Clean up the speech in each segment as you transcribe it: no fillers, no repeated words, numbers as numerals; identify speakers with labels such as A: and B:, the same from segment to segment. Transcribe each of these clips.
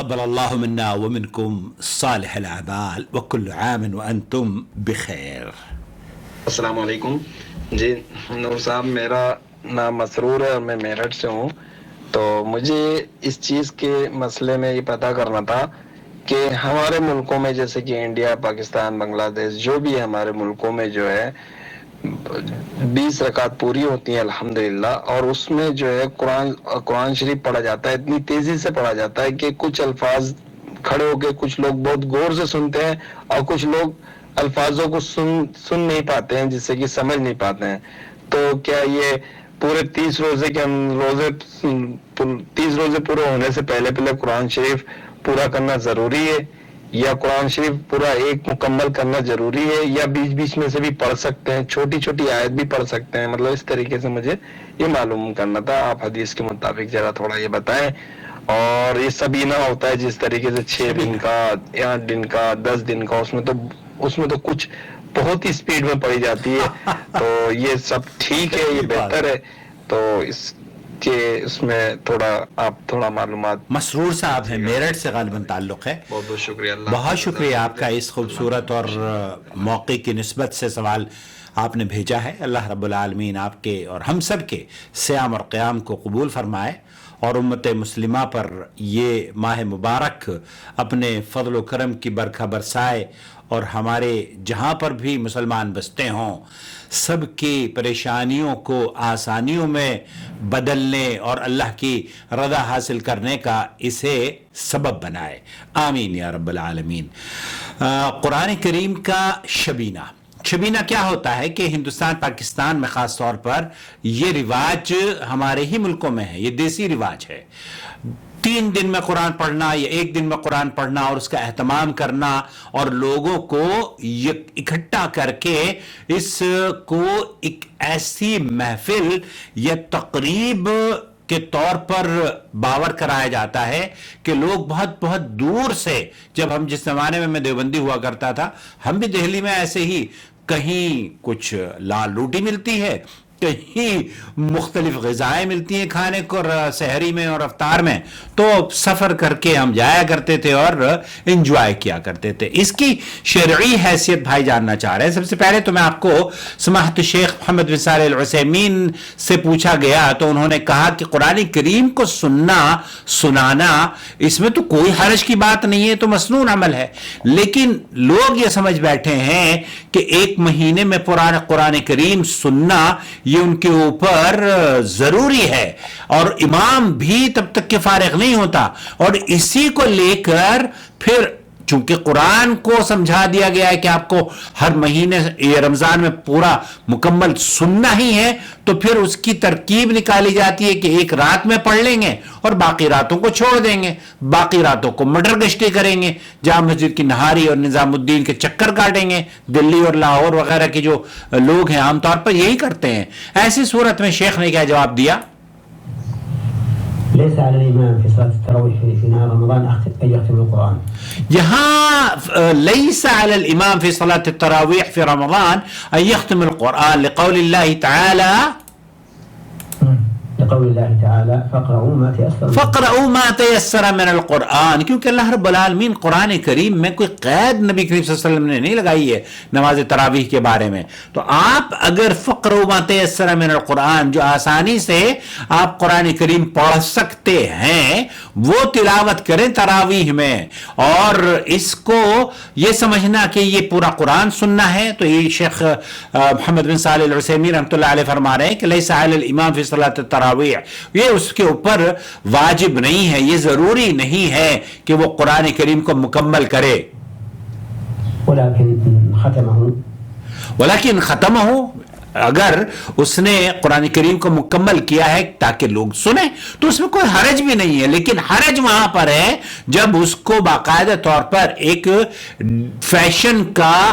A: تقبل الله منا ومنكم صالح الأعمال وكل عام وأنتم بخير.
B: السلام علیکم جی نور صاحب، میرا نام مسرور ہے اور میں میرٹھ سے ہوں. تو مجھے اس چیز کے مسئلے میں یہ پتہ کرنا تھا کہ ہمارے ملکوں میں جیسے کہ انڈیا، پاکستان، بنگلہ دیش، جو بھی ہمارے ملکوں میں جو ہے 20 رکعت پوری ہوتی ہیں الحمدللہ، اور اس میں جو ہے قرآن شریف پڑھا جاتا ہے. اتنی تیزی سے پڑھا جاتا ہے کہ کچھ الفاظ کھڑے ہو کے کچھ لوگ بہت غور سے سنتے ہیں اور کچھ لوگ الفاظوں کو سن نہیں پاتے ہیں، جس سے کہ سمجھ نہیں پاتے ہیں. تو کیا یہ پورے 30 روزے کے 30 روزے پورے ہونے سے پہلے قرآن شریف پورا کرنا ضروری ہے، یا قرآن شریف پورا ایک مکمل کرنا ضروری ہے، یا بیچ بیچ میں سے بھی پڑھ سکتے ہیں، چھوٹی چھوٹی آیت بھی پڑھ سکتے ہیں؟ مطلب اس طریقے سے مجھے یہ معلوم کرنا تھا. آپ حدیث کے مطابق ذرا تھوڑا یہ بتائیں. اور یہ سبینہ ہوتا ہے جس طریقے سے 6 دن کا، 8 دن کا، 10 دن کا، اس میں تو کچھ بہت ہی سپیڈ میں پڑھی جاتی ہے. تو یہ سب ٹھیک ہے، یہ بہتر ہے. تو اس میں تھوڑا معلومات.
A: مسرور صاحب ہیں، میرٹھ سے غالباً تعلق ہے.
B: بہت بہت شکریہ.
A: بہت شکریہ آپ کا اس خوبصورت اور موقع کی نسبت سے سوال آپ نے بھیجا ہے. اللہ رب العالمین آپ کے اور ہم سب کے صیام اور قیام کو قبول فرمائے اور امت مسلمہ پر یہ ماہ مبارک اپنے فضل و کرم کی برکھا برسائے، اور ہمارے جہاں پر بھی مسلمان بستے ہوں سب کی پریشانیوں کو آسانیوں میں بدلنے اور اللہ کی رضا حاصل کرنے کا اسے سبب بنائے. آمین یا رب العالمین. قرآن کریم کا شبینہ کیا ہوتا ہے کہ ہندوستان، پاکستان میں خاص طور پر یہ رواج ہمارے ہی ملکوں میں ہے. یہ دیسی رواج ہے. 3 دن میں قرآن پڑھنا یا 1 دن میں قرآن پڑھنا اور اس کا اہتمام کرنا اور لوگوں کو اکٹھا کر کے اس کو ایک ایسی محفل یا تقریب کے طور پر باور کرایا جاتا ہے کہ لوگ بہت بہت دور سے، جب جس زمانے میں دیوبندی ہوا کرتا تھا، ہم بھی دہلی میں ایسے ہی کہیں کچھ لال روٹی ملتی ہے، کہیں مختلف غذائیں ملتی ہیں کھانے کو سحری میں اور افطار میں، تو سفر کر کے ہم جایا کرتے تھے اور انجوائے کیا کرتے تھے. اس کی شرعی حیثیت بھائی جاننا چاہ رہے ہیں. سب سے پہلے تو میں آپ کو سماحت شیخ محمد بن صالح العثیمین سے پوچھا گیا تو انہوں نے کہا کہ قرآن کریم کو سنانا اس میں تو کوئی حرج کی بات نہیں ہے، تو مسنون عمل ہے. لیکن لوگ یہ سمجھ بیٹھے ہیں کہ 1 مہینے میں قرآن کریم سننا یہ ان کے اوپر ضروری ہے، اور امام بھی تب تک کہ فارغ نہیں ہوتا. اور اسی کو لے کر پھر چونکہ قرآن کو سمجھا دیا گیا ہے کہ آپ کو ہر مہینے یہ رمضان میں پورا مکمل سننا ہی ہے، تو پھر اس کی ترکیب نکالی جاتی ہے کہ 1 رات میں پڑھ لیں گے اور باقی راتوں کو چھوڑ دیں گے، باقی راتوں کو مٹر گشتی کریں گے، جامع مسجد کی نہاری اور نظام الدین کے چکر کاٹیں گے. دلی اور لاہور وغیرہ کے جو لوگ ہیں عام طور پر یہی کرتے ہیں. ایسی صورت میں شیخ نے کیا جواب دیا؟
C: ليس على الإمام في صلاة التراويح في نهار رمضان أن يختم القرآن.
A: یہاں ليس على الإمام في صلاة التراويح في رمضان أن يختم القرآن لقول الله تعالى
C: لقول الله تعالى فقرؤوا ما تيسر
A: من القرآن. کیونکہ اللہ رب العالمین قرآن کریم میں کوئی قید نبی کریم صلی اللہ علیہ وسلم نے نہیں لگائی ہے نماز تراویح کے بارے میں. تو آپ اگر فقرؤوا ما تيسر من القرآن، جو آسانی سے آپ قرآن کریم پڑھ سکتے ہیں، وہ تلاوت کریں تراویح میں. اور اس کو یہ سمجھنا کہ یہ پورا قرآن سننا ہے، تو یہ شیخ محمد بن صالح العثیمین رحمۃ اللہ علیہ فرما رہے ہیں کہ لیس علی الامام فی صلاۃ التراویح، یہ اس کے اوپر واجب نہیں ہے، یہ ضروری نہیں ہے کہ وہ قرآن کریم کو مکمل کرے. ولیکن ختمہ، اگر اس نے قرآن کریم کو مکمل کیا ہے تاکہ لوگ سنیں تو اس میں کوئی حرج بھی نہیں ہے. لیکن حرج وہاں پر ہے جب اس کو باقاعدہ طور پر ایک فیشن کا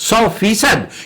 A: 100%,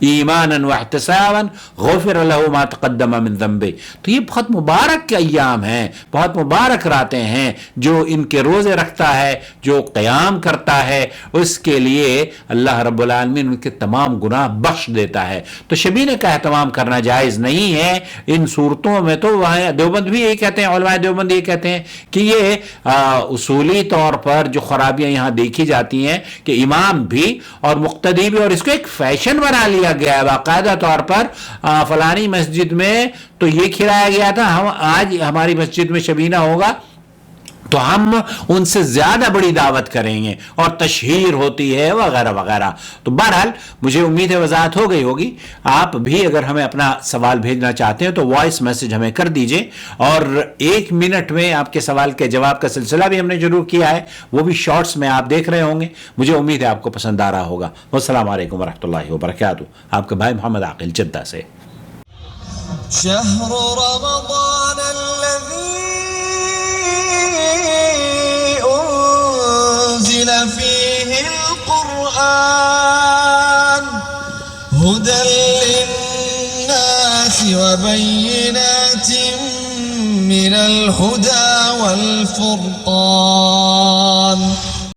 A: ایمانا واحتسابا غفر له ما تقدم من ذنبه. تو یہ بہت مبارک کے ایام ہیں، بہت مبارک راتیں ہیں. جو ان کے روزے رکھتا ہے، جو قیام کرتا ہے، اس کے لیے اللہ رب العالمین ان کے تمام گناہ بخش دیتا ہے. تو شبینے کا اہتمام کرنا جائز نہیں ہے ان صورتوں میں. تو وہاں دیوبند بھی یہی کہتے ہیں، علماء دیوبند یہ کہتے ہیں کہ یہ اصولی طور پر جو خرابیاں یہاں دیکھی جاتی ہیں کہ امام بھی اور مقتدی بھی، اور اس کو ایک فیشن بنا لیا گیا ہے باقاعدہ طور پر. فلانی مسجد میں تو یہ کھلایا گیا تھا، ہم آج ہماری مسجد میں شبینہ ہوگا تو ہم ان سے زیادہ بڑی دعوت کریں گے، اور تشہیر ہوتی ہے وغیرہ وغیرہ. تو بہرحال مجھے امید ہے وضاحت ہو گئی ہوگی. آپ بھی اگر ہمیں اپنا سوال بھیجنا چاہتے ہیں تو وائس میسج ہمیں کر دیجئے، اور 1 منٹ میں آپ کے سوال کے جواب کا سلسلہ بھی ہم نے شروع کیا ہے، وہ بھی شارٹس میں آپ دیکھ رہے ہوں گے. مجھے امید ہے آپ کو پسند آ رہا ہوگا. والسلام علیکم ورحمۃ اللہ وبرکاتہ. آپ کا بھائی محمد عاقل جدہ سے.
D: شهر رمضان الذي أنزل فيه القرآن هدى للناس وبينات من الهدى والفرقان